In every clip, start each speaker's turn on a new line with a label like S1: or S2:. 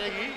S1: चलेगी।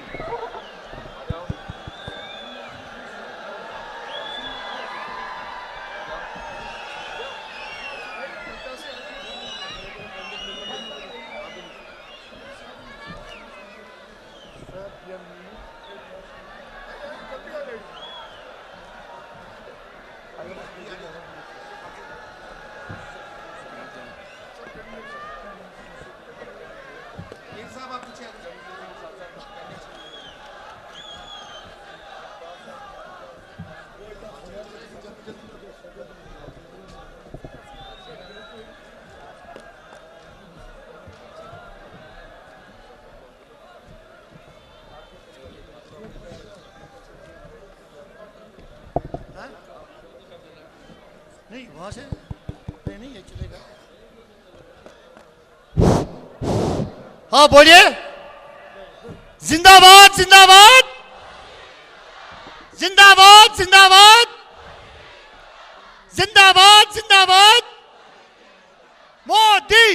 S1: नहीं वहां से नहीं ये चलेगा। हाँ बोलिए, जिंदाबाद जिंदाबाद जिंदाबाद जिंदाबाद जिंदाबाद जिंदाबाद। मोदी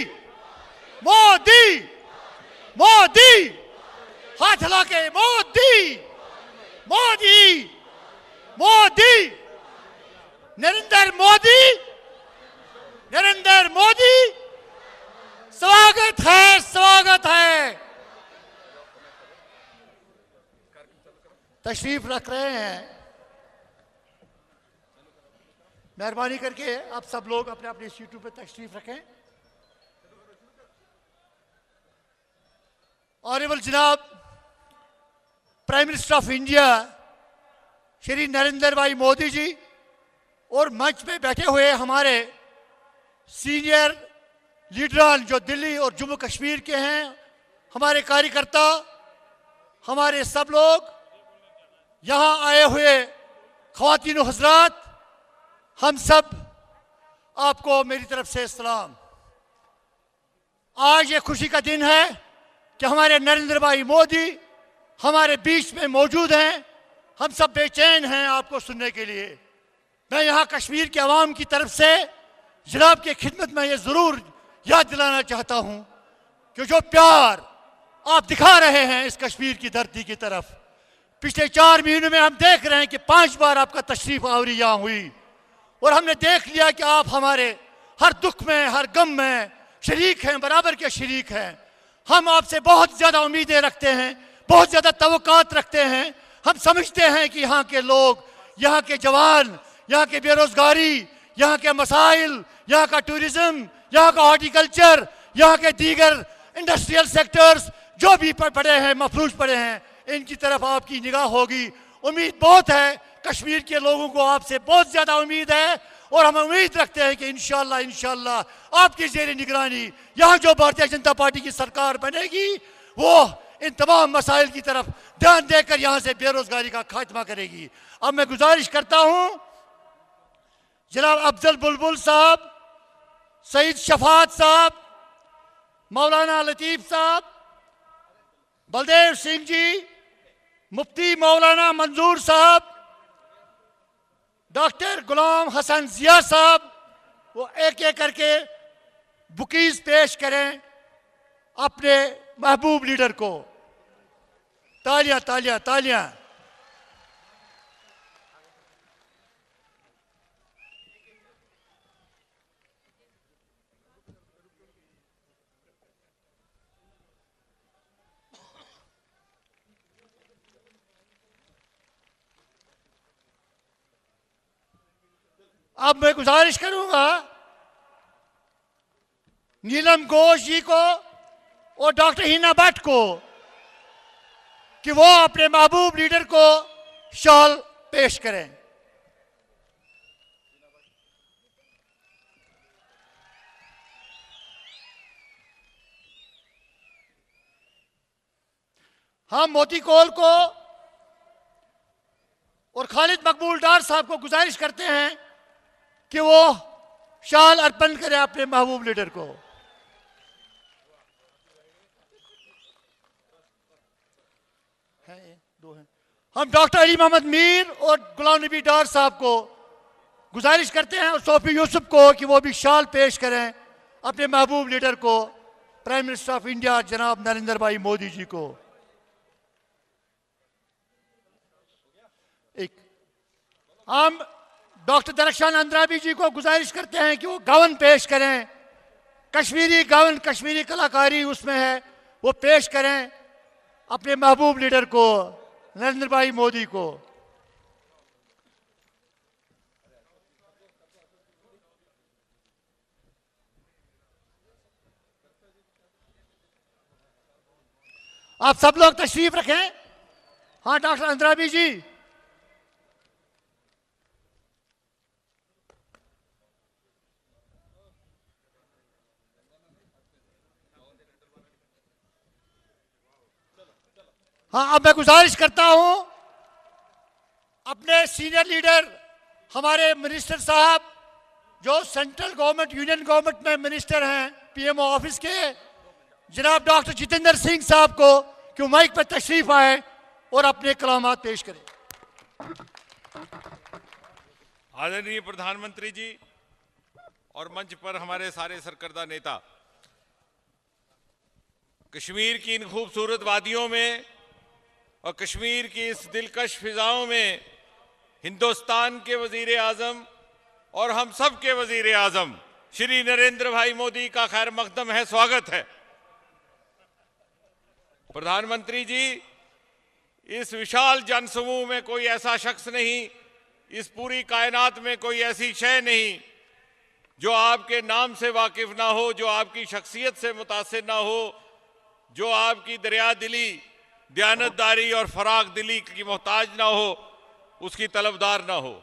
S1: मोदी मोदी, हाथ हिला के मोदी मोदी मोदी, नरेंद्र मोदी नरेंद्र मोदी। स्वागत है स्वागत है। तशरीफ रख रहे हैं, मेहरबानी करके आप सब लोग अपने अपने सीटों पर तशरीफ रखें। ऑनरेबल जनाब prime minister of India Shri Narendra भाई मोदी जी और मंच पे बैठे हुए हमारे सीनियर लीडरान जो दिल्ली और जम्मू कश्मीर के हैं, हमारे कार्यकर्ता, हमारे सब लोग, यहाँ आए हुए ख्वातीन व हज़रात, हम सब आपको मेरी तरफ से सलाम। आज ये खुशी का दिन है कि हमारे नरेंद्र भाई मोदी हमारे बीच में मौजूद हैं। हम सब बेचैन हैं आपको सुनने के लिए। मैं यहाँ कश्मीर के अवाम की तरफ से जनाब की खिदमत में ये ज़रूर याद दिलाना चाहता हूँ कि जो प्यार आप दिखा रहे हैं इस कश्मीर की धरती की तरफ, पिछले 4 महीनों में हम देख रहे हैं कि 5 बार आपका तशरीफ आवरी यहाँ हुई और हमने देख लिया कि आप हमारे हर दुख में हर गम में शरीक हैं, बराबर के शरीक हैं। हम आपसे बहुत ज़्यादा उम्मीदें रखते हैं, बहुत ज़्यादा तवक्कात रखते हैं। हम समझते हैं कि यहाँ के लोग, यहाँ के जवान, यहाँ के बेरोजगारी, यहाँ के मसाइल, यहाँ का टूरिज्म, यहाँ का हॉर्टिकल्चर, यहाँ के दीगर इंडस्ट्रियल सेक्टर्स जो भी पड़े हैं, मफलूज पड़े हैं, इनकी तरफ आपकी निगाह होगी। उम्मीद बहुत है, कश्मीर के लोगों को आपसे बहुत ज़्यादा उम्मीद है और हम उम्मीद रखते हैं कि इंशाल्लाह इंशाल्लाह आपकी ज़ेर निगरानी यहाँ जो भारतीय जनता पार्टी की सरकार बनेगी वो इन तमाम मसाइल की तरफ ध्यान देकर यहाँ से बेरोजगारी का खात्मा करेगी। अब मैं गुजारिश करता हूँ जनाब अफजल बुलबुल साहब, सईद शफात साहब, मौलाना लतीफ़ साहब, बलदेव सिंह जी, मुफ्ती मौलाना मंजूर साहब, डॉक्टर गुलाम हसन जिया साहब, वो एक एक करके बुकीज पेश करें अपने महबूब लीडर को। तालियां तालियां तालियां। अब मैं गुजारिश करूंगा नीलम घोष जी को और डॉक्टर हिना भट्ट को कि वो अपने महबूब लीडर को शॉल पेश करें। हम मोती कौल को और खालिद मकबूल डार साहब को गुजारिश करते हैं कि वो शाल अर्पण करें अपने महबूब लीडर को। दो हैं। हम डॉक्टर अली मोहम्मद मीर और गुलाम नबी डार साहब को गुजारिश करते हैं और सोफी यूसुफ को कि वो भी शाल पेश करें अपने महबूब लीडर को, प्राइम मिनिस्टर ऑफ इंडिया जनाब नरेंद्र भाई मोदी जी को। एक हम डॉक्टर दरख्शान अंद्राबी जी को गुजारिश करते हैं कि वो गवन पेश करें, कश्मीरी गवन, कश्मीरी कलाकारी उसमें है, वो पेश करें अपने महबूब लीडर को, नरेंद्र भाई मोदी को। आप सब लोग तशरीफ रखें। हाँ डॉक्टर अंद्राबी जी। हाँ अब मैं गुजारिश करता हूं अपने सीनियर लीडर हमारे मिनिस्टर साहब जो सेंट्रल गवर्नमेंट यूनियन गवर्नमेंट में मिनिस्टर हैं पीएमओ ऑफिस के, जनाब डॉक्टर जितेंद्र सिंह साहब को कि वो माइक पर तशरीफ आए और अपने कलामात पेश करें।
S2: आदरणीय प्रधानमंत्री जी और मंच पर हमारे सारे सरकर्दा नेता, कश्मीर की इन खूबसूरत वादियों में और कश्मीर की इस दिलकश फिजाओं में हिंदुस्तान के वजीर आजम और हम सब के वजीर आजम श्री नरेंद्र भाई मोदी का खैर मकदम है, स्वागत है। प्रधानमंत्री जी, इस विशाल जनसमूह में कोई ऐसा शख्स नहीं, इस पूरी कायनात में कोई ऐसी शय नहीं जो आपके नाम से वाकिफ ना हो, जो आपकी शख्सियत से मुतासिर ना हो, जो आपकी दरिया दिली, दयानतदारी और फराग दिली की मोहताज ना हो, उसकी तलबदार ना हो।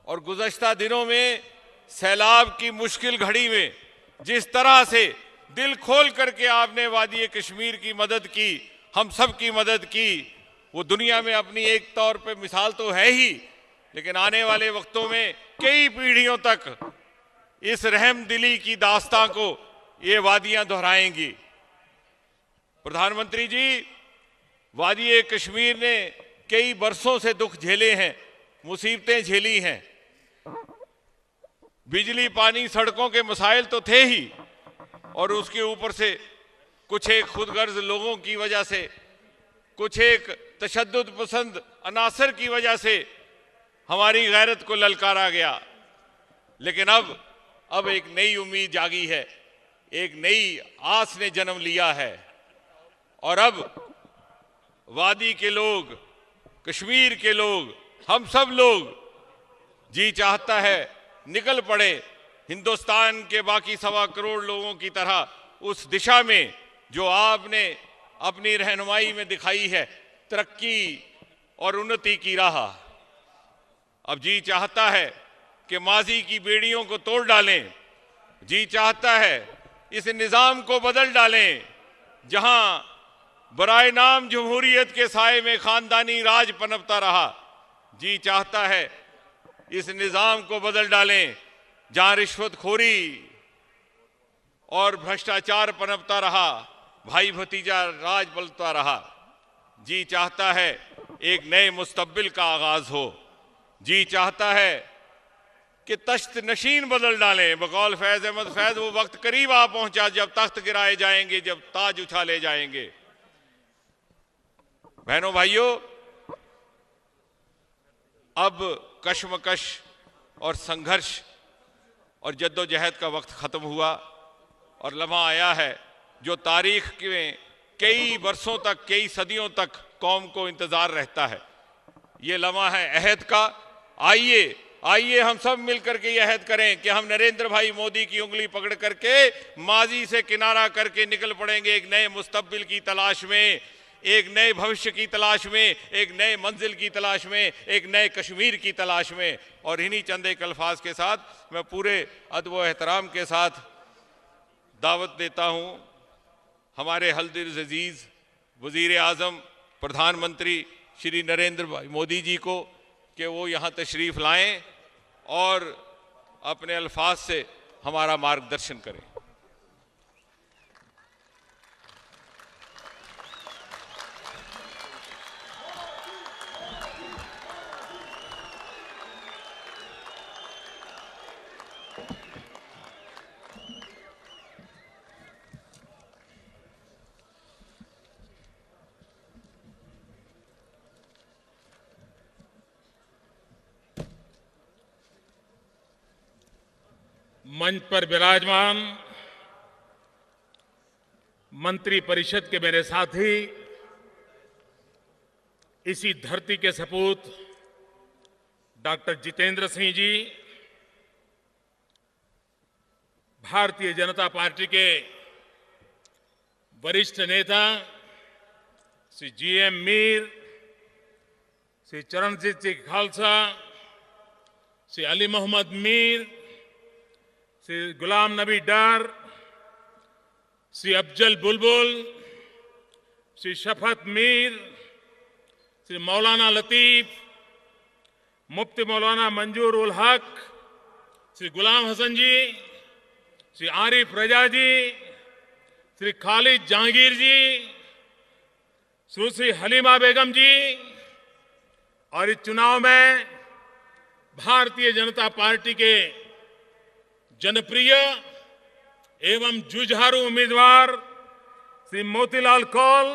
S2: और गुज़श्ता दिनों में सैलाब की मुश्किल घड़ी में जिस तरह से दिल खोल करके आपने वादी कश्मीर की मदद की, हम सब की मदद की, वो दुनिया में अपनी एक तौर पे मिसाल तो है ही, लेकिन आने वाले वक्तों में कई पीढ़ियों तक इस रहम दिली की दास्तां को ये वादियां दोहराएंगी। प्रधानमंत्री जी, वादी कश्मीर ने कई बरसों से दुख झेले हैं, मुसीबतें झेली हैं। बिजली, पानी, सड़कों के मसाइल तो थे ही, और उसके ऊपर से कुछ एक खुदगर्ज लोगों की वजह से, कुछ एक तशद्दुद पसंद अनासर की वजह से हमारी गैरत को ललकारा गया। लेकिन अब एक नई उम्मीद जागी है, एक नई आस ने जन्म लिया है, और अब वादी के लोग, कश्मीर के लोग, हम सब लोग जी चाहता है निकल पड़े हिंदुस्तान के बाकी 1.25 करोड़ लोगों की तरह उस दिशा में जो आपने अपनी रहनुमाई में दिखाई है, तरक्की और उन्नति की राह। अब जी चाहता है कि माजी की बेड़ियों को तोड़ डालें, जी चाहता है इस निज़ाम को बदल डालें जहां बराए नाम जमहूरियत के साए में खानदानी राज पनपता रहा। जी चाहता है इस निज़ाम को बदल डालें जहां रिश्वतखोरी और भ्रष्टाचार पनपता रहा, भाई भतीजा राज पलता रहा। जी चाहता है एक नए मुस्तकबिल का आगाज हो। जी चाहता है कि तख्त नशीन बदल डालें। बकौल फैज अहमद फैज, वो वक्त करीब आ पहुंचा जब तख्त गिराए जाएंगे, जब ताज उछाले जाएंगे। बहनों भाइयों, अब कश्मकश और संघर्ष और जद्दोजहद का वक्त खत्म हुआ और लम्हा आया है जो तारीख में कई बरसों तक, कई सदियों तक कौम को इंतजार रहता है। ये लम्हा है अहद का। आइए हम सब मिलकर के यह अहद करें कि हम नरेंद्र भाई मोदी की उंगली पकड़ करके माजी से किनारा करके निकल पड़ेंगे एक नए मुस्तकबिल की तलाश में, एक नए भविष्य की तलाश में, एक नए मंजिल की तलाश में, एक नए कश्मीर की तलाश में। और इन्हीं चंद एक अल्फाज के साथ मैं पूरे अदब व एहतराम के साथ दावत देता हूँ हमारे हल्दिल अजीज वजीर आज़म प्रधानमंत्री श्री नरेंद्र भाई मोदी जी को कि वो यहाँ तशरीफ़ लाएं और अपने अल्फाज से हमारा मार्गदर्शन करें।
S3: मंच पर विराजमान मंत्री परिषद के मेरे साथी, इसी धरती के सपूत डॉक्टर जितेंद्र सिंह जी, भारतीय जनता पार्टी के वरिष्ठ नेता श्री जीएम मीर, श्री चरणजीत सिंह खालसा, श्री अली मोहम्मद मीर, श्री गुलाम नबी डार, श्री अफजल बुलबुल, श्री शफत मीर, श्री मौलाना लतीफ, मुफ्ती मौलाना मंजूर उल हक, श्री गुलाम हसन जी, श्री आरिफ रजा जी, श्री खालिद जहांगीर जी, सुश्री हलीमा बेगम जी, और इस चुनाव में भारतीय जनता पार्टी के जनप्रिय एवं जुझारू उम्मीदवार श्री मोतीलाल कौल,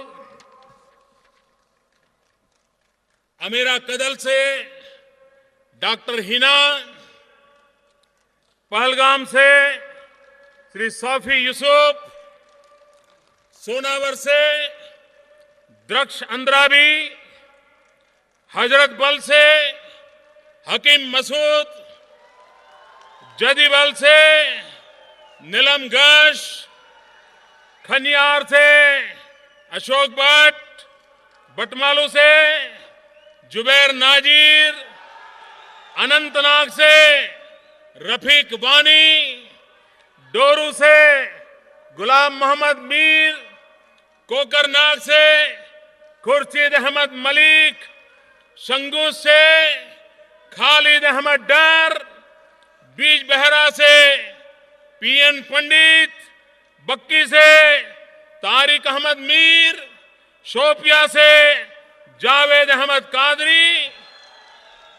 S3: अमीरा कदल से डॉक्टर हिना, पहलगाम से श्री सौफी यूसुफ, सोनावर से द्रक्ष अंद्राबी, हजरत बल से हकीम मसूद, जदीबल से नीलम गश, खनियार से अशोक भट्ट, बटमालू से जुबैर नाजीर, अनंतनाग से रफीक वानी, डोरू से गुलाम मोहम्मद मीर, कोकरनाग से खुर्शीद अहमद मलिक, संगूर से खालिद अहमद डार, बीज बहरा से पीएन पंडित, बक्की से तारिक अहमद मीर, शोपिया से जावेद अहमद कादरी,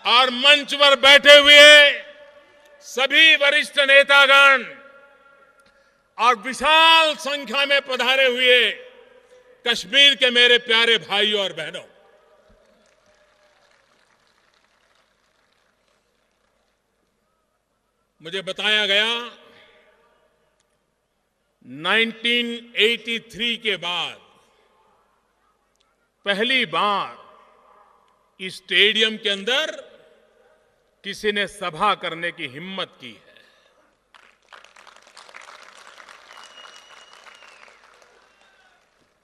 S3: और मंच पर बैठे हुए सभी वरिष्ठ नेतागण और विशाल संख्या में पधारे हुए कश्मीर के मेरे प्यारे भाइयों और बहनों, मुझे बताया गया 1983 के बाद पहली बार इस स्टेडियम के अंदर किसी ने सभा करने की हिम्मत की है।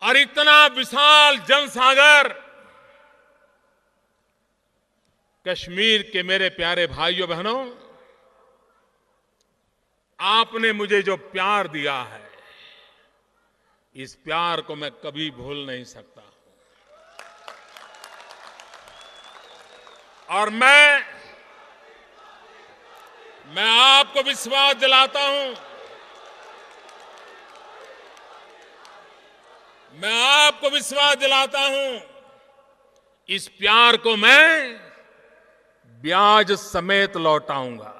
S3: और इतना विशाल जनसागर कश्मीर के मेरे प्यारे भाइयों बहनों, आपने मुझे जो प्यार दिया है, इस प्यार को मैं कभी भूल नहीं सकता। और मैं आपको विश्वास दिलाता हूं, मैं आपको विश्वास दिलाता हूं, इस प्यार को मैं ब्याज समेत लौटाऊंगा।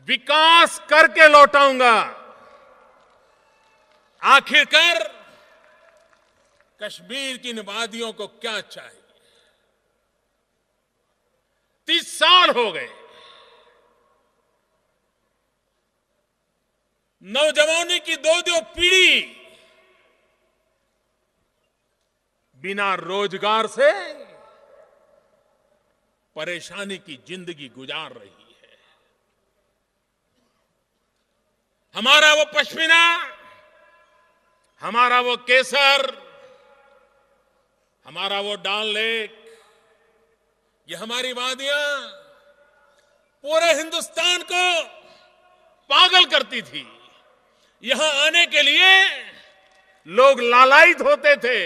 S3: विकास करके लौटाऊंगा। आखिरकार कश्मीर की इन वादियों को क्या चाहिए? 30 साल हो गए। नौजवानों की दो पीढ़ी बिना रोजगार से परेशानी की जिंदगी गुजार रही है। हमारा वो पश्मीना, हमारा वो केसर, हमारा वो डाल लेक, ये हमारी वादियां पूरे हिंदुस्तान को पागल करती थी। यहां आने के लिए लोग लालायित होते थे।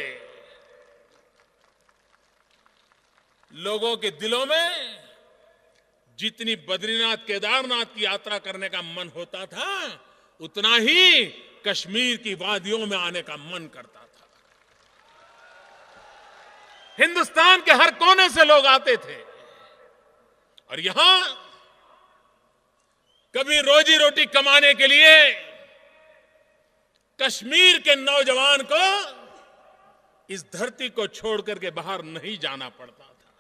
S3: लोगों के दिलों में जितनी बद्रीनाथ केदारनाथ की यात्रा करने का मन होता था, उतना ही कश्मीर की वादियों में आने का मन करता था। हिंदुस्तान के हर कोने से लोग आते थे और यहां कभी रोजी रोटी कमाने के लिए कश्मीर के नौजवान को इस धरती को छोड़ करके बाहर नहीं जाना पड़ता था।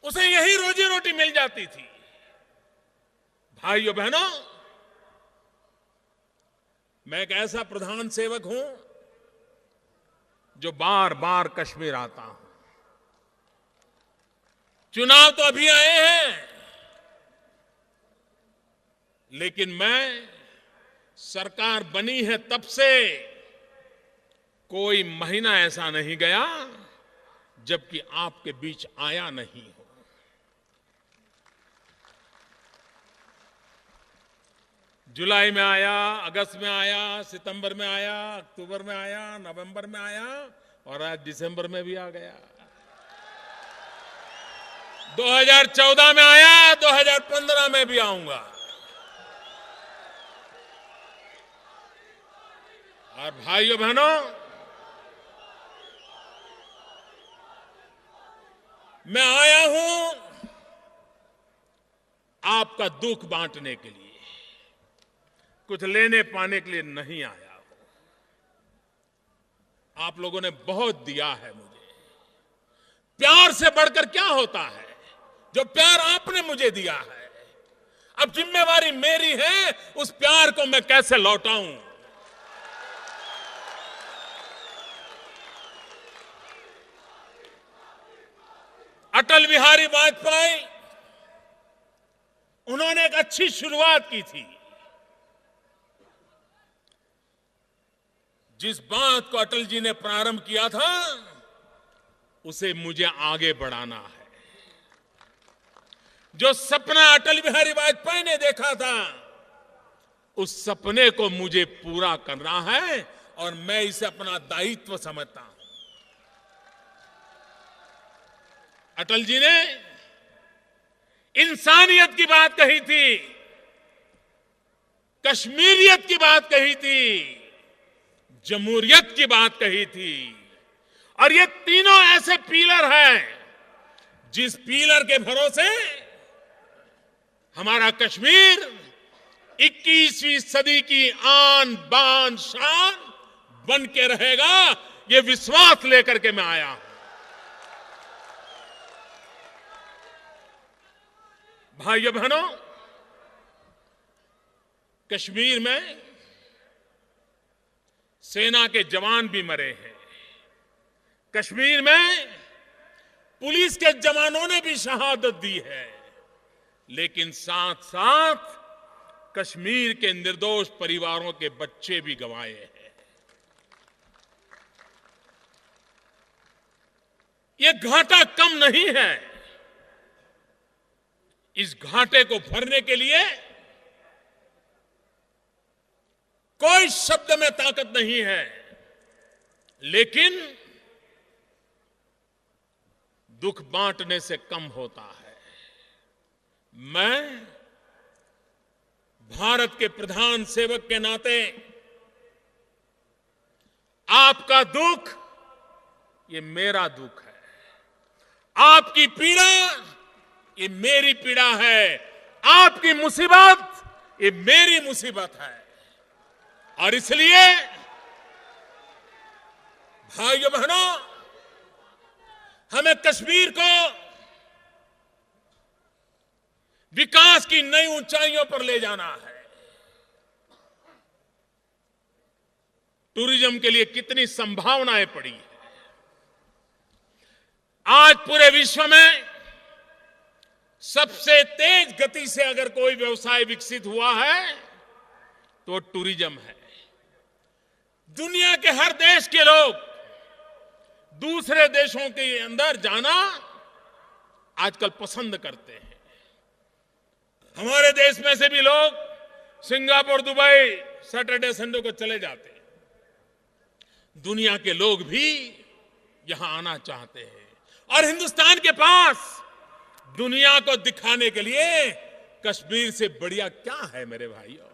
S3: उसे यही रोजी रोटी मिल जाती थी। भाइयों बहनों, मैं एक ऐसा प्रधान सेवक हूं जो बार बार कश्मीर आता हूं। चुनाव तो अभी आए हैं, लेकिन मैं सरकार बनी है तब से कोई महीना ऐसा नहीं गया जबकि आपके बीच आया नहीं हो। जुलाई में आया, अगस्त में आया, सितंबर में आया, अक्टूबर में आया, नवंबर में आया और आज दिसंबर में भी आ गया। 2014 में आया, 2015 में भी आऊंगा। और भाइयों बहनों, मैं आया हूं आपका दुख बांटने के लिए, कुछ लेने पाने के लिए नहीं आया हूं। आप लोगों ने बहुत दिया है मुझे। प्यार से बढ़कर क्या होता है? जो प्यार आपने मुझे दिया है, अब जिम्मेवारी मेरी है उस प्यार को मैं कैसे लौटाऊं। अटल बिहारी वाजपेयी, उन्होंने एक अच्छी शुरुआत की थी। जिस बात को अटल जी ने प्रारंभ किया था, उसे मुझे आगे बढ़ाना है। जो सपना अटल बिहारी वाजपेयी ने देखा था, उस सपने को मुझे पूरा करना है और मैं इसे अपना दायित्व समझता हूं। अटल जी ने इंसानियत की बात कही थी, कश्मीरियत की बात कही थी, जमहूरियत की बात कही थी। और ये तीनों ऐसे पीलर हैं जिस पीलर के भरोसे हमारा कश्मीर 21वीं सदी की आन बान शान बन के रहेगा, ये विश्वास लेकर के मैं आया हूं। भाइयों बहनों, कश्मीर में सेना के जवान भी मरे हैं। कश्मीर में पुलिस के जवानों ने भी शहादत दी है, लेकिन साथ साथ कश्मीर के निर्दोष परिवारों के बच्चे भी गंवाए हैं। ये घाटा कम नहीं है। इस घाटे को भरने के लिए कोई शब्द में ताकत नहीं है, लेकिन दुख बांटने से कम होता है। मैं भारत के प्रधान सेवक के नाते आपका दुख ये मेरा दुख है, आपकी पीड़ा ये मेरी पीड़ा है, आपकी मुसीबत ये मेरी मुसीबत है। और इसलिए भाइयों बहनों, हमें कश्मीर को विकास की नई ऊंचाइयों पर ले जाना है। टूरिज्म के लिए कितनी संभावनाएं पड़ी है। आज पूरे विश्व में सबसे तेज गति से अगर कोई व्यवसाय विकसित हुआ है तो टूरिज्म है। दुनिया के हर देश के लोग दूसरे देशों के अंदर जाना आजकल पसंद करते हैं। हमारे देश में से भी लोग सिंगापुर, दुबई सैटरडे संडे को चले जाते हैं। दुनिया के लोग भी यहां आना चाहते हैं और हिंदुस्तान के पास दुनिया को दिखाने के लिए कश्मीर से बढ़िया क्या है मेरे भाइयों।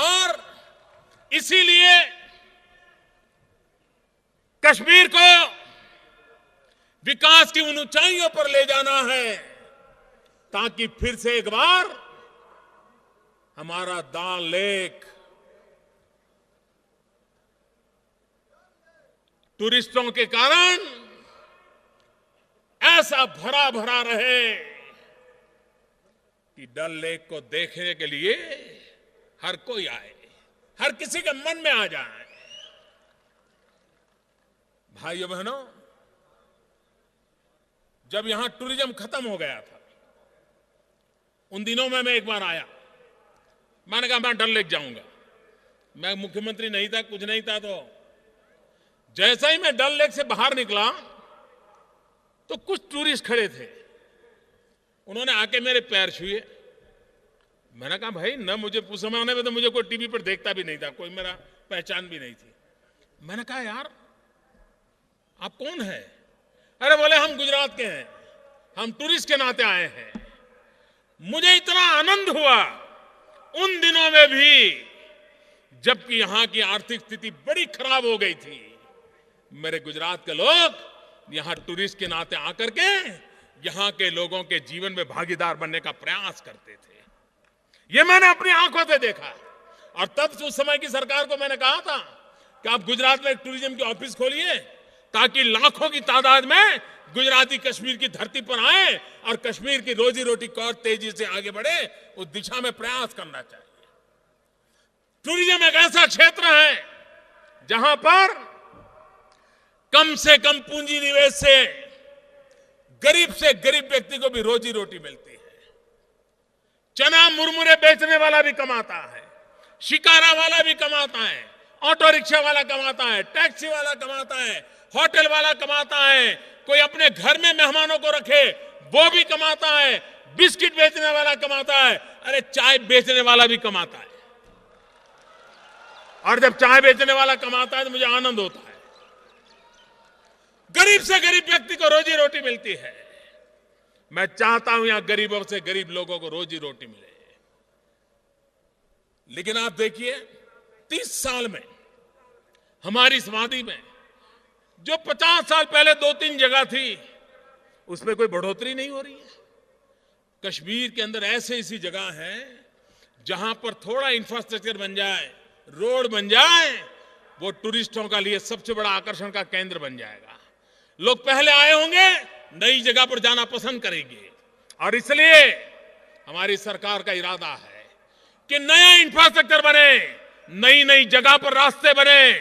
S3: और इसीलिए कश्मीर को विकास की उन ऊंचाइयों पर ले जाना है ताकि फिर से एक बार हमारा दाल लेक टूरिस्टों के कारण ऐसा भरा भरा रहे कि डल लेक को देखने के लिए हर कोई आए, हर किसी के मन में आ जाए। भाइयों बहनों, जब यहां टूरिज्म खत्म हो गया था, उन दिनों में मैं एक बार आया, मैंने कहा मैं डल लेक जाऊंगा। मैं मुख्यमंत्री नहीं था, कुछ नहीं था, तो जैसा ही मैं डल लेक से बाहर निकला तो कुछ टूरिस्ट खड़े थे। उन्होंने आके मेरे पैर छुए। मैंने कहा भाई, न मुझे उस जमाने में तो मुझे कोई टीवी पर देखता भी नहीं था, कोई मेरा पहचान भी नहीं थी। मैंने कहा यार आप कौन है? अरे बोले हम गुजरात के हैं, हम टूरिस्ट के नाते आए हैं। मुझे इतना आनंद हुआ उन दिनों में भी, जबकि यहां की आर्थिक स्थिति बड़ी खराब हो गई थी। मेरे गुजरात के लोग यहां टूरिस्ट के नाते आकर के यहां के लोगों के जीवन में भागीदार बनने का प्रयास करते थे। ये मैंने अपनी आंखों से देखा। और तब उस समय की सरकार को मैंने कहा था कि आप गुजरात में एक टूरिज्म की ऑफिस खोलिए, ताकि लाखों की तादाद में गुजराती कश्मीर की धरती पर आए और कश्मीर की रोजी रोटी को और तेजी से आगे बढ़े। उस दिशा में प्रयास करना चाहिए। टूरिज्म एक ऐसा क्षेत्र है जहां पर कम से कम पूंजी निवेश से गरीब व्यक्ति को भी रोजी रोटी मिलती है। चना मुरमुरे बेचने वाला भी कमाता है, शिकारा वाला भी कमाता है, ऑटो रिक्शा वाला कमाता है, टैक्सी वाला कमाता है, होटल वाला कमाता है, कोई अपने घर में मेहमानों को रखे वो भी कमाता है, बिस्किट बेचने वाला कमाता है, अरे चाय बेचने वाला भी कमाता है। और जब चाय बेचने वाला कमाता है तो मुझे आनंद होता है। गरीब से गरीब व्यक्ति को रोजी रोटी मिलती है। मैं चाहता हूं यहां गरीबों से गरीब लोगों को रोजी रोटी मिले। लेकिन आप देखिए 30 साल में हमारी समाधि में जो 50 साल पहले 2-3 जगह थी, उसमें कोई बढ़ोतरी नहीं हो रही है। कश्मीर के अंदर ऐसी जगह है जहां पर थोड़ा इंफ्रास्ट्रक्चर बन जाए, रोड बन जाए, वो टूरिस्टों का लिए सबसे बड़ा आकर्षण का केंद्र बन जाएगा। लोग पहले आए होंगे, नई जगह पर जाना पसंद करेंगे। और इसलिए हमारी सरकार का इरादा है कि नया इंफ्रास्ट्रक्चर बने, नई नई जगह पर रास्ते बने,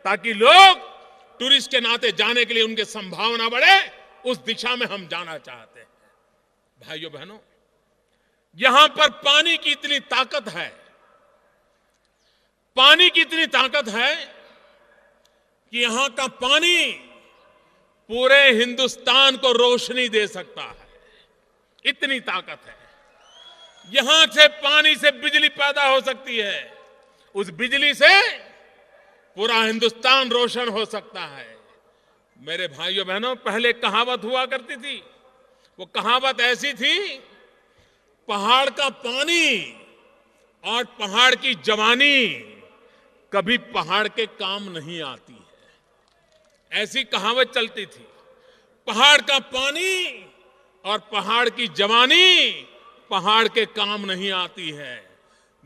S3: ताकि लोग टूरिस्ट के नाते जाने के लिए उनकी संभावना बढ़े। उस दिशा में हम जाना चाहते हैं। भाइयों बहनों, यहां पर पानी की इतनी ताकत है, पानी की इतनी ताकत है कि यहां का पानी पूरे हिंदुस्तान को रोशनी दे सकता है। इतनी ताकत है। यहां से पानी से बिजली पैदा हो सकती है, उस बिजली से पूरा हिंदुस्तान रोशन हो सकता है। मेरे भाइयों बहनों, पहले कहावत हुआ करती थी। वो कहावत ऐसी थी, पहाड़ का पानी और पहाड़ की जवानी कभी पहाड़ के काम नहीं आती है। ऐसी कहावत चलती थी। पहाड़ का पानी और पहाड़ की जवानी पहाड़ के काम नहीं आती है।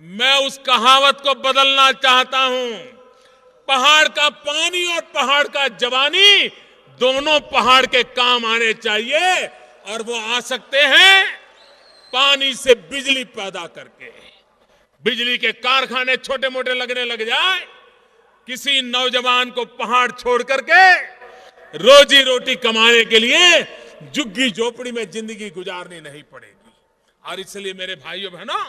S3: मैं उस कहावत को बदलना चाहता हूं। पहाड़ का पानी और पहाड़ का जवानी दोनों पहाड़ के काम आने चाहिए, और वो आ सकते हैं पानी से बिजली पैदा करके। बिजली के कारखाने छोटे मोटे लगने लग जाए, किसी नौजवान को पहाड़ छोड़ करके रोजी रोटी कमाने के लिए झुग्गी झोपड़ी में जिंदगी गुजारनी नहीं पड़ेगी। और इसलिए मेरे भाइयों बहनों,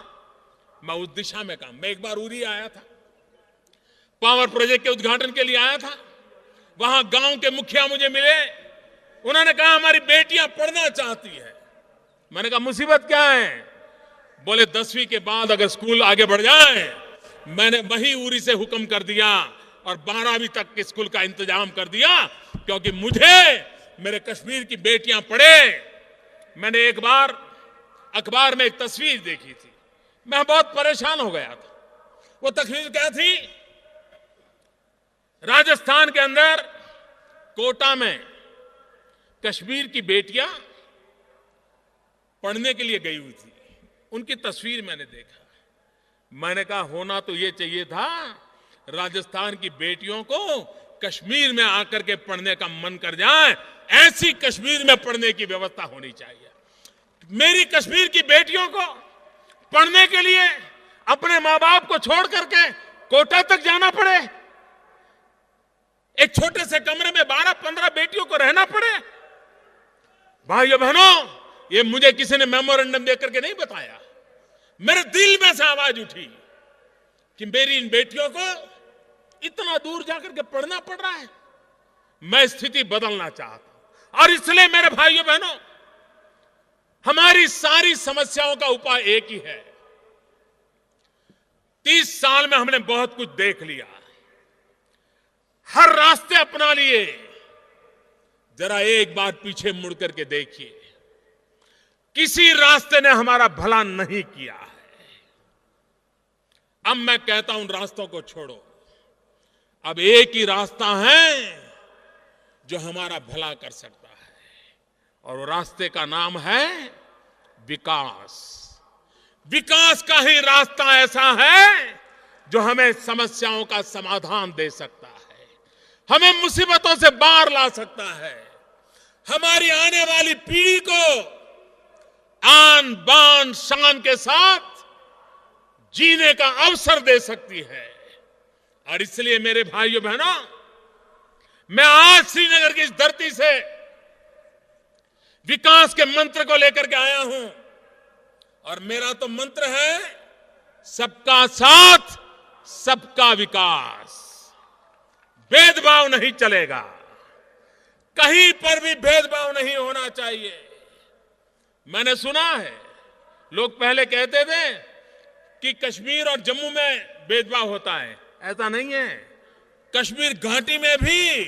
S3: मैं उस दिशा में काम। मैं एक बार उरी आया था, पावर प्रोजेक्ट के उद्घाटन के लिए आया था। वहां गांव के मुखिया मुझे मिले। उन्होंने कहा हमारी बेटियां पढ़ना चाहती है। मैंने कहा मुसीबत क्या है? बोले 10वीं के बाद अगर स्कूल आगे बढ़ जाए। मैंने वही उरी से हुक्म कर दिया और 12वीं तक के स्कूल का इंतजाम कर दिया, क्योंकि मुझे मेरे कश्मीर की बेटियां पढ़े। मैंने एक बार अखबार में एक तस्वीर देखी थी, मैं बहुत परेशान हो गया था। वो तस्वीर क्या थी? राजस्थान के अंदर कोटा में कश्मीर की बेटियां पढ़ने के लिए गई हुई थी। उनकी तस्वीर मैंने देखा। मैंने कहा होना तो ये चाहिए था, राजस्थान की बेटियों को कश्मीर में आकर के पढ़ने का मन कर जाए, ऐसी कश्मीर में पढ़ने की व्यवस्था होनी चाहिए। मेरी कश्मीर की बेटियों को पढ़ने के लिए अपने मां बाप को छोड़ करके कोटा तक जाना पड़े, एक छोटे से कमरे में 12-15 बेटियों को रहना पड़े। भाइयों बहनों, ये मुझे किसी ने मेमोरेंडम देकर के नहीं बताया, मेरे दिल में से आवाज उठी कि मेरी इन बेटियों को इतना दूर जाकर के पढ़ना पड़ रहा है। मैं स्थिति बदलना चाहता हूं और इसलिए मेरे भाइयों बहनों, हमारी सारी समस्याओं का उपाय एक ही है। 30 साल में हमने बहुत कुछ देख लिया, हर रास्ते अपना लिए। जरा एक बार पीछे मुड़ करके देखिए, किसी रास्ते ने हमारा भला नहीं किया है। अब मैं कहता हूं, रास्तों को छोड़ो, अब एक ही रास्ता है जो हमारा भला कर सकता है, और वो रास्ते का नाम है विकास। विकास का ही रास्ता ऐसा है जो हमें समस्याओं का समाधान दे सकता है, हमें मुसीबतों से बाहर ला सकता है, हमारी आने वाली पीढ़ी को आन बान शान के साथ जीने का अवसर दे सकती है। और इसलिए मेरे भाइयों बहनों, मैं आज श्रीनगर की इस धरती से विकास के मंत्र को लेकर के आया हूं, और मेरा तो मंत्र है सबका साथ सबका विकास। भेदभाव नहीं चलेगा, कहीं पर भी भेदभाव नहीं होना चाहिए। मैंने सुना है, लोग पहले कहते थे कि कश्मीर और जम्मू में भेदभाव होता है, ऐसा नहीं है। कश्मीर घाटी में भी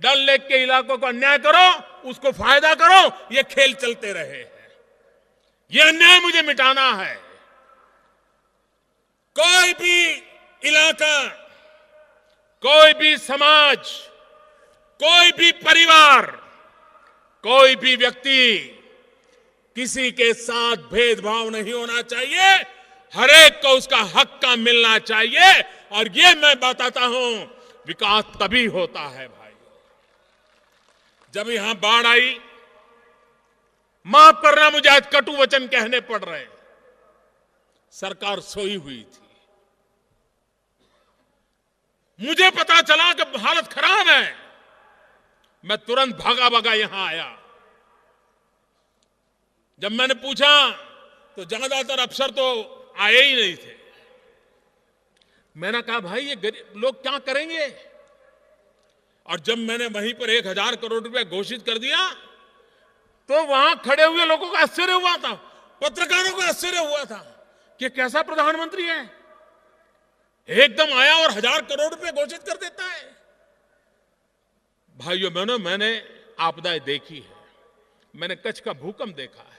S3: डल लेक के इलाकों को अन्याय करो, उसको फायदा करो, ये खेल चलते रहे हैं। ये अन्याय मुझे मिटाना है। कोई भी इलाका, कोई भी समाज, कोई भी परिवार, कोई भी व्यक्ति, किसी के साथ भेदभाव नहीं होना चाहिए, हर एक को उसका हक का मिलना चाहिए। और ये मैं बताता हूं, विकास तभी होता है भाई। जब यहां बाढ़ आई, माफ करना मुझे आज कटु वचन कहने पड़ रहे हैं, सरकार सोई हुई थी। मुझे पता चला कि हालत खराब है, मैं तुरंत भागा भागा यहां आया। जब मैंने पूछा तो ज्यादातर अफसर तो आए ही नहीं थे। मैंने कहा भाई ये गरीब लोग क्या करेंगे? और जब मैंने वहीं पर 1000 करोड़ रुपए घोषित कर दिया तो वहां खड़े हुए लोगों को आश्चर्य हुआ था, पत्रकारों को आश्चर्य हुआ था कि कैसा प्रधानमंत्री है, एकदम आया और 1000 करोड़ रुपए घोषित कर देता है। भाइयों बहनों, मैंने आपदाएं देखी है, मैंने कच्छ का भूकंप देखा है।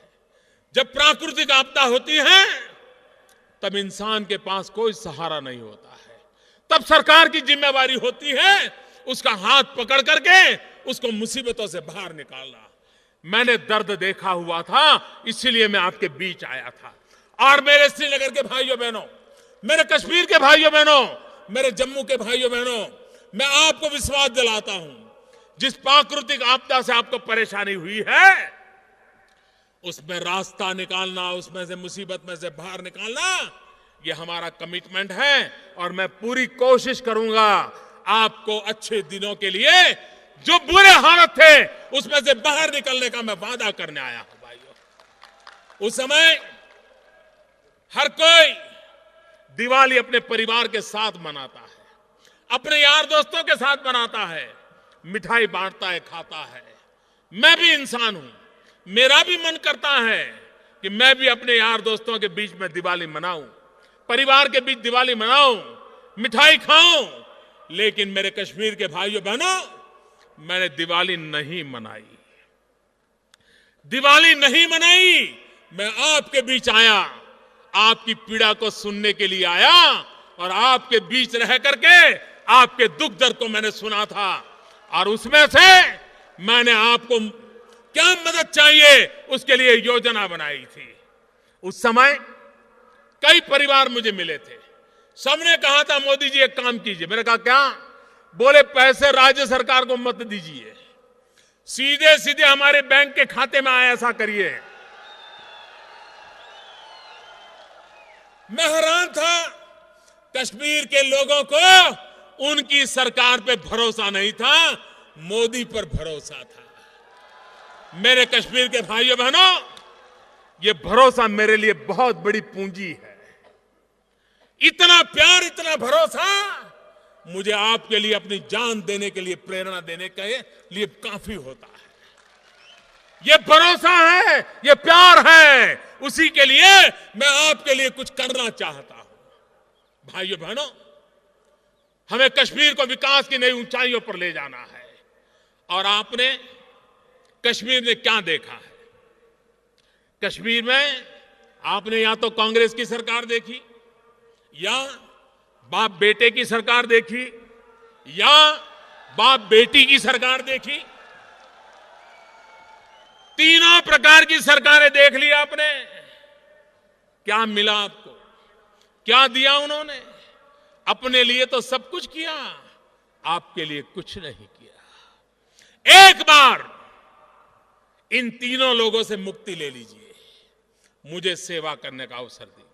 S3: जब प्राकृतिक आपदा होती है तब इंसान के पास कोई सहारा नहीं होता है, तब सरकार की जिम्मेवारी होती है उसका हाथ पकड़ करके उसको मुसीबतों से बाहर निकालना। मैंने दर्द देखा हुआ था, इसीलिए मैं आपके बीच आया था। और मेरे श्रीनगर के भाइयों बहनों, मेरे कश्मीर के भाइयों बहनों, मेरे जम्मू के भाइयों बहनों, मैं आपको विश्वास दिलाता हूं, जिस प्राकृतिक आपदा से आपको परेशानी हुई है उसमें रास्ता निकालना, उसमें से मुसीबत में से बाहर निकालना, ये हमारा कमिटमेंट है। और मैं पूरी कोशिश करूंगा आपको अच्छे दिनों के लिए, जो बुरे हालत थे उसमें से बाहर निकलने का मैं वादा करने आया हूं भाइयों। उस समय हर कोई दिवाली अपने परिवार के साथ मनाता है, अपने यार दोस्तों के साथ मनाता है, मिठाई बांटता है, खाता है। मैं भी इंसान हूं, मेरा भी मन करता है कि मैं भी अपने यार दोस्तों के बीच में दिवाली मनाऊं, परिवार के बीच दिवाली मनाऊं, मिठाई खाऊं। लेकिन मेरे कश्मीर के भाइयों बहनों, मैंने दिवाली नहीं मनाई, दिवाली नहीं मनाई। मैं आपके बीच आया, आपकी पीड़ा को सुनने के लिए आया, और आपके बीच रह करके आपके दुख दर्द को मैंने सुना था। और उसमें से मैंने आपको क्या मदद चाहिए उसके लिए योजना बनाई थी। उस समय कई परिवार मुझे मिले थे, सबने कहा था मोदी जी एक काम कीजिए। मैंने कहा क्या? बोले पैसे राज्य सरकार को मत दीजिए, सीधे सीधे हमारे बैंक के खाते में आए, ऐसा करिए। मैं हैरान था, कश्मीर के लोगों को उनकी सरकार पे भरोसा नहीं था, मोदी पर भरोसा था। मेरे कश्मीर के भाइयों बहनों, ये भरोसा मेरे लिए बहुत बड़ी पूंजी है। इतना प्यार, इतना भरोसा मुझे आपके लिए अपनी जान देने के लिए, प्रेरणा देने के लिए काफी होता है। ये भरोसा है, ये प्यार है, उसी के लिए मैं आपके लिए कुछ करना चाहता हूं। भाइयों बहनों, हमें कश्मीर को विकास की नई ऊंचाइयों पर ले जाना है। और आपने कश्मीर में क्या देखा है? कश्मीर में आपने या तो कांग्रेस की सरकार देखी, या बाप बेटे की सरकार देखी, या बाप बेटी की सरकार देखी। तीनों प्रकार की सरकारें देख ली आपने। क्या मिला आपको? क्या दिया उन्होंने? अपने लिए तो सब कुछ किया, आपके लिए कुछ नहीं किया। एक बार इन तीनों लोगों से मुक्ति ले लीजिए, मुझे सेवा करने का अवसर दीजिए।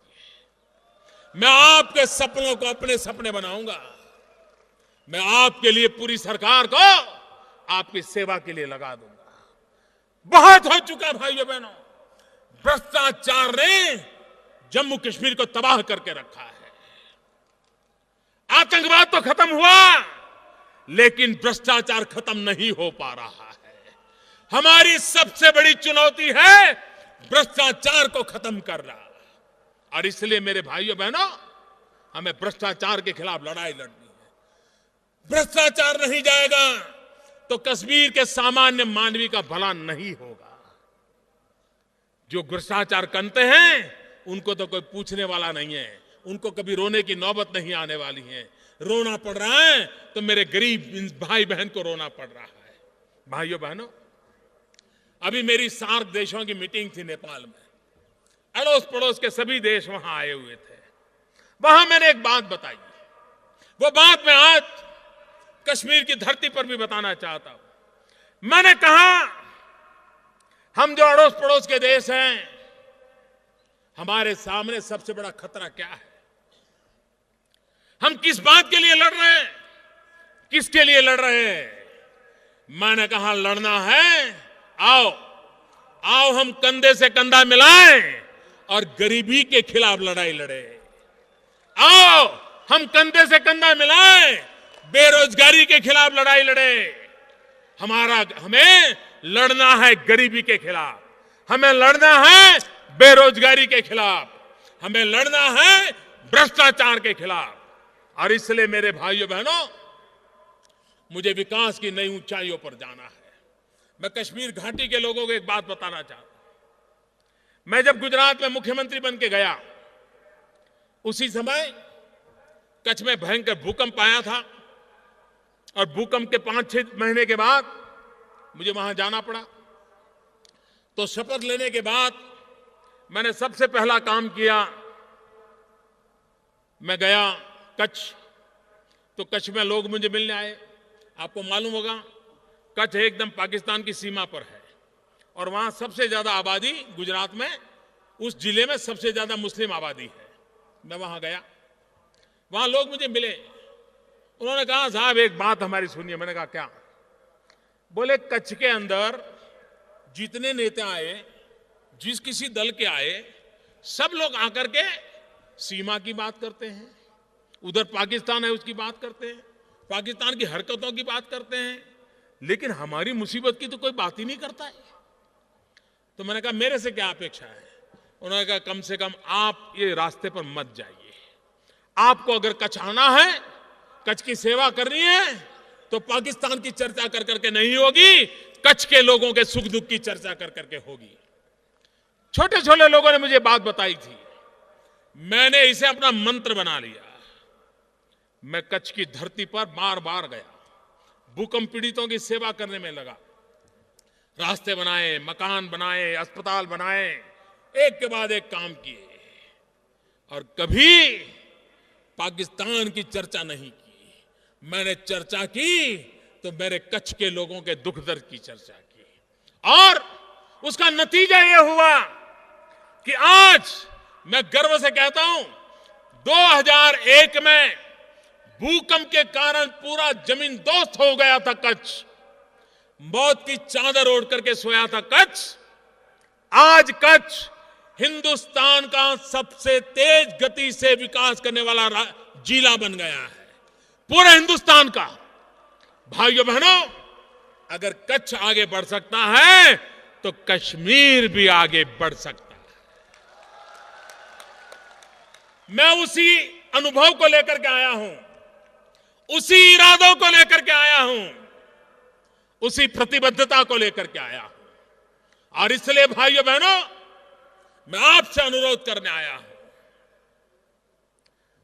S3: मैं आपके सपनों को अपने सपने बनाऊंगा। मैं आपके लिए पूरी सरकार को आपकी सेवा के लिए लगा दूंगा। बहुत हो चुका भाइयों बहनों, भ्रष्टाचार ने जम्मू कश्मीर को तबाह करके रखा है। आतंकवाद तो खत्म हुआ, लेकिन भ्रष्टाचार खत्म नहीं हो पा रहा है। हमारी सबसे बड़ी चुनौती है भ्रष्टाचार को खत्म करना। और इसलिए मेरे भाइयों बहनों, हमें भ्रष्टाचार के खिलाफ लड़ाई लड़नी है। भ्रष्टाचार नहीं जाएगा तो कश्मीर के सामान्य मानवी का भला नहीं होगा। जो भ्रष्टाचार करते हैं उनको तो कोई पूछने वाला नहीं है, उनको कभी रोने की नौबत नहीं आने वाली है। रोना पड़ रहा है तो मेरे गरीब भाई बहन को रोना पड़ रहा है। भाइयों बहनों, अभी मेरी सार्क देशों की मीटिंग थी नेपाल में। अड़ोस पड़ोस के सभी देश वहां आए हुए थे। वहां मैंने एक बात बताई, वो बात मैं आज कश्मीर की धरती पर भी बताना चाहता हूं। मैंने कहा, हम जो अड़ोस पड़ोस के देश हैं, हमारे सामने सबसे बड़ा खतरा क्या है? हम किस बात के लिए लड़ रहे हैं? किसके लिए लड़ रहे हैं? मैंने कहा, लड़ना है, आओ आओ हम कंधे से कंधा मिलाएं और गरीबी के खिलाफ लड़ाई लड़े। आओ हम कंधे से कंधा मिलाएं, बेरोजगारी के खिलाफ लड़ाई लड़े। हमें लड़ना है गरीबी के खिलाफ, हमें लड़ना है बेरोजगारी के खिलाफ, हमें लड़ना है भ्रष्टाचार के खिलाफ। और इसलिए मेरे भाइयों बहनों, मुझे विकास की नई ऊंचाइयों पर जाना है। मैं कश्मीर घाटी के लोगों को एक बात बताना चाहता हूं। मैं जब गुजरात में मुख्यमंत्री बन के गया, उसी समय कच्छ में भयंकर भूकंप आया था। और भूकंप के 5-6 महीने के बाद मुझे वहां जाना पड़ा। तो शपथ लेने के बाद मैंने सबसे पहला काम किया, मैं गया कच्छ। तो कच्छ में लोग मुझे मिलने आए। आपको मालूम होगा, कच्छ एकदम पाकिस्तान की सीमा पर है और वहां सबसे ज्यादा आबादी, गुजरात में उस जिले में सबसे ज्यादा मुस्लिम आबादी है। मैं वहां गया, वहां लोग मुझे मिले। उन्होंने कहा, साहब एक बात हमारी सुनिए। मैंने कहा, क्या? बोले, कच्छ के अंदर जितने नेता आए, जिस किसी दल के आए, सब लोग आकर के सीमा की बात करते हैं, उधर पाकिस्तान है उसकी बात करते हैं, पाकिस्तान की हरकतों की बात करते हैं, लेकिन हमारी मुसीबत की तो कोई बात ही नहीं करता है। तो मैंने कहा, मेरे से क्या अपेक्षा है? उन्होंने कहा, कम से कम आप ये रास्ते पर मत जाइए। आपको अगर कच्छ आना है, कच्छ की सेवा करनी है, तो पाकिस्तान की चर्चा कर करके नहीं होगी, कच्छ के लोगों के सुख दुख की चर्चा कर करके होगी। छोटे छोटे लोगों ने मुझे बात बताई थी, मैंने इसे अपना मंत्र बना लिया। मैं कच्छ की धरती पर बार बार गया, भूकंप पीड़ितों की सेवा करने में लगा। रास्ते बनाए, मकान बनाए, अस्पताल बनाए, एक के बाद एक काम किए, और कभी पाकिस्तान की चर्चा नहीं की। मैंने चर्चा की तो मेरे कच्छ के लोगों के दुख दर्द की चर्चा की, और उसका नतीजा यह हुआ कि आज मैं गर्व से कहता हूं 2001 में भूकंप के कारण पूरा जमीन दोस्त हो गया था कच्छ, मौत की चादर ओढ़ करके सोया था कच्छ। आज कच्छ हिंदुस्तान का सबसे तेज गति से विकास करने वाला जिला बन गया है, पूरे हिंदुस्तान का। भाइयों बहनों, अगर कच्छ आगे बढ़ सकता है तो कश्मीर भी आगे बढ़ सकता है। मैं उसी अनुभव को लेकर के आया हूं, उसी इरादों को लेकर के आया हूं, उसी प्रतिबद्धता को लेकर के आया हूं। और इसलिए भाइयों बहनों, मैं आपसे अनुरोध करने आया हूं,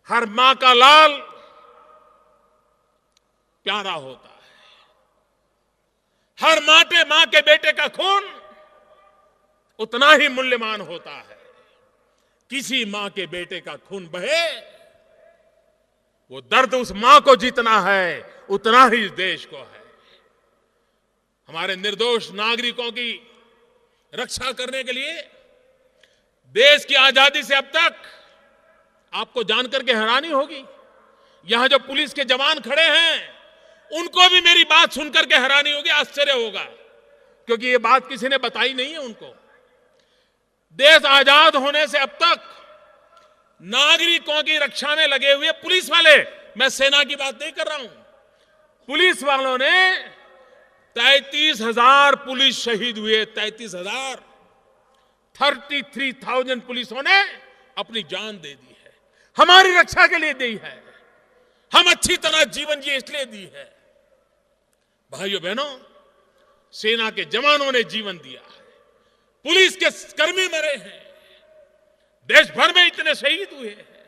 S3: हर मां का लाल प्यारा होता है, हर मां के बेटे का खून उतना ही मूल्यवान होता है। किसी मां के बेटे का खून बहे, वो दर्द उस मां को जितना है उतना ही इस देश को है। हमारे निर्दोष नागरिकों की रक्षा करने के लिए देश की आजादी से अब तक, आपको जानकर के हैरानी होगी, यहां जो पुलिस के जवान खड़े हैं उनको भी मेरी बात सुनकर के हैरानी होगी, आश्चर्य होगा, क्योंकि ये बात किसी ने बताई नहीं है उनको। देश आजाद होने से अब तक नागरिकों की रक्षा में लगे हुए पुलिस वाले, मैं सेना की बात नहीं कर रहा हूं, पुलिस वालों ने 33,000 पुलिस शहीद हुए, 33,000, 33,000 पुलिसों ने अपनी जान दे दी है, हमारी रक्षा के लिए दी है, हम अच्छी तरह जीवन जिए इसलिए दी है। भाइयों बहनों, सेना के जवानों ने जीवन दिया है, पुलिस के कर्मी मरे हैं, देश भर में इतने शहीद हुए हैं।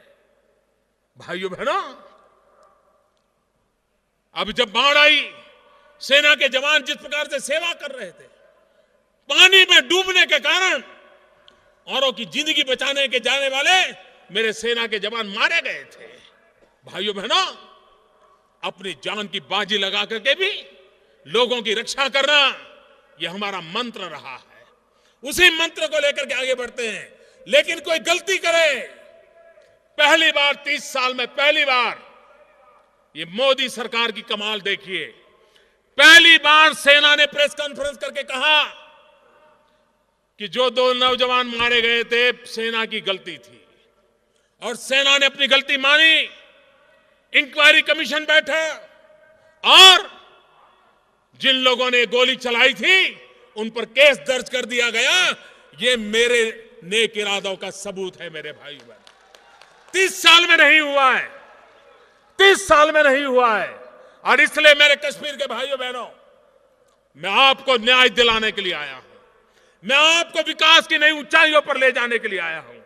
S3: भाइयों बहनों, अब जब बाढ़ आई, सेना के जवान जिस प्रकार से सेवा कर रहे थे, पानी में डूबने के कारण औरों की जिंदगी बचाने के जाने वाले मेरे सेना के जवान मारे गए थे। भाइयों बहनों, अपनी जान की बाजी लगा करके भी लोगों की रक्षा करना, यह हमारा मंत्र रहा है। उसी मंत्र को लेकर के आगे बढ़ते हैं। लेकिन कोई गलती करे, पहली बार 30 साल में पहली बार, ये मोदी सरकार की कमाल देखिए, पहली बार सेना ने प्रेस कॉन्फ्रेंस करके कहा कि जो 2 नौजवान मारे गए थे सेना की गलती थी, और सेना ने अपनी गलती मानी, इंक्वायरी कमीशन बैठा, और जिन लोगों ने गोली चलाई थी उन पर केस दर्ज कर दिया गया। ये मेरे नेक इरादों का सबूत है मेरे भाई बहन। 30 साल में नहीं हुआ है, 30 साल में नहीं हुआ है। और इसलिए मेरे कश्मीर के भाइयों बहनों, मैं आपको न्याय दिलाने के लिए आया हूं, मैं आपको विकास की नई ऊंचाइयों पर ले जाने के लिए आया हूं।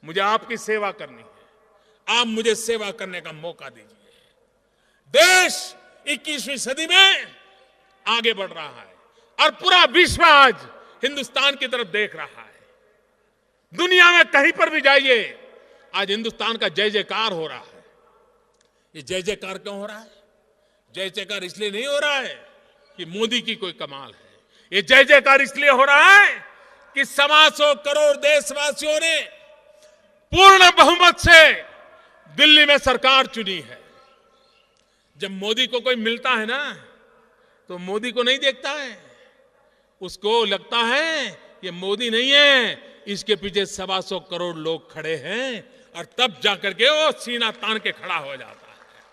S3: मुझे आपकी सेवा करनी है, आप मुझे सेवा करने का मौका दीजिए। देश 21वीं सदी में आगे बढ़ रहा है और पूरा विश्व आज हिंदुस्तान की तरफ देख रहा है। दुनिया में कहीं पर भी जाइए, आज हिंदुस्तान का जय जयकार हो रहा है। ये जय जयकार क्यों हो रहा है? जय जयकार इसलिए नहीं हो रहा है कि मोदी की कोई कमाल है, ये जय जयकार इसलिए हो रहा है कि 125 करोड़ देशवासियों ने पूर्ण बहुमत से दिल्ली में सरकार चुनी है। जब मोदी को कोई मिलता है ना, तो मोदी को नहीं देखता है, उसको लगता है ये मोदी नहीं है, इसके पीछे 125 करोड़ लोग खड़े हैं, और तब जाकर के वो सीना तान के खड़ा हो जाता है।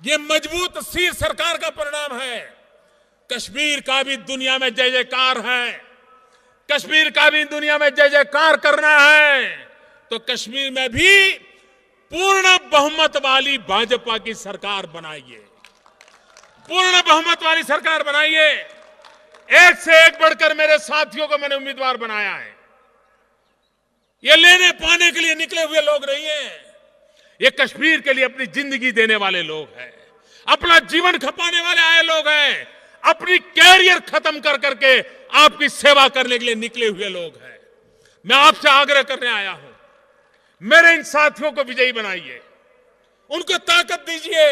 S3: ये मजबूत सिर सरकार का परिणाम है। कश्मीर का भी दुनिया में जय जयकार है, कश्मीर का भी दुनिया में जय जयकार करना है, तो कश्मीर में भी पूर्ण बहुमत वाली भाजपा की सरकार बनाइए, पूर्ण बहुमत वाली सरकार बनाइए। एक से एक बढ़कर मेरे साथियों को मैंने उम्मीदवार बनाया है। ये लेने पाने के लिए निकले हुए लोग नहीं हैं, ये कश्मीर के लिए अपनी जिंदगी देने वाले लोग हैं, अपना जीवन खपाने वाले आए लोग हैं, अपनी कैरियर खत्म कर करके आपकी सेवा करने के लिए निकले हुए लोग हैं। मैं आपसे आग्रह करने आया हूं, मेरे इन साथियों को विजयी बनाइए, उनको ताकत दीजिए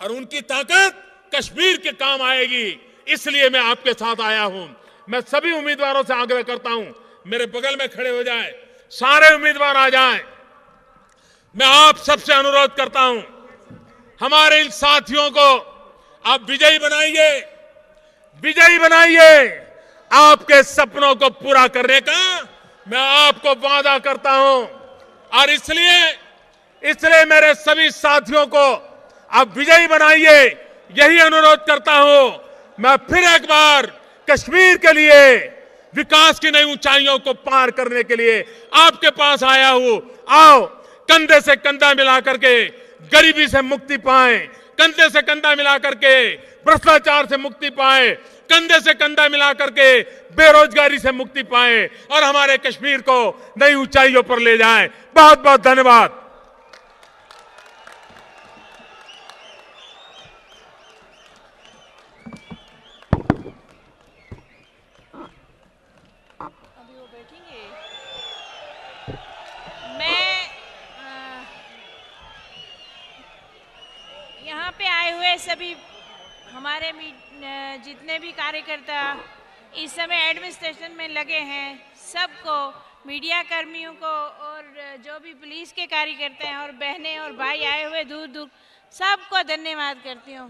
S3: और उनकी ताकत कश्मीर के काम आएगी। इसलिए मैं आपके साथ आया हूं। मैं सभी उम्मीदवारों से आग्रह करता हूं, मेरे बगल में खड़े हो जाएं, सारे उम्मीदवार आ जाएं। मैं आप सबसे अनुरोध करता हूं, हमारे इन साथियों को आप विजयी बनाइए, विजयी बनाइए। आपके सपनों को पूरा करने का मैं आपको वादा करता हूं। और इसलिए मेरे सभी साथियों को आप विजयी बनाइए, यही अनुरोध करता हूं। मैं फिर एक बार कश्मीर के लिए विकास की नई ऊंचाइयों को पार करने के लिए आपके पास आया हूं। आओ, कंधे से कंधा मिलाकर के गरीबी से मुक्ति पाएं, कंधे से कंधा मिलाकर के भ्रष्टाचार से मुक्ति पाएं, कंधे से कंधा मिलाकर के बेरोजगारी से मुक्ति पाएं और हमारे कश्मीर को नई ऊंचाइयों पर ले जाएं। बहुत बहुत धन्यवाद।
S4: अभी वो बैठेंगे। मैं यहाँ पे आए हुए सभी हमारे जितने भी कार्यकर्ता इस समय एडमिनिस्ट्रेशन में लगे हैं, सबको, मीडिया कर्मियों को और जो भी पुलिस के कार्यकर्ता हैं और बहनें और भाई आए हुए दूर दूर, सबको धन्यवाद करती हूँ।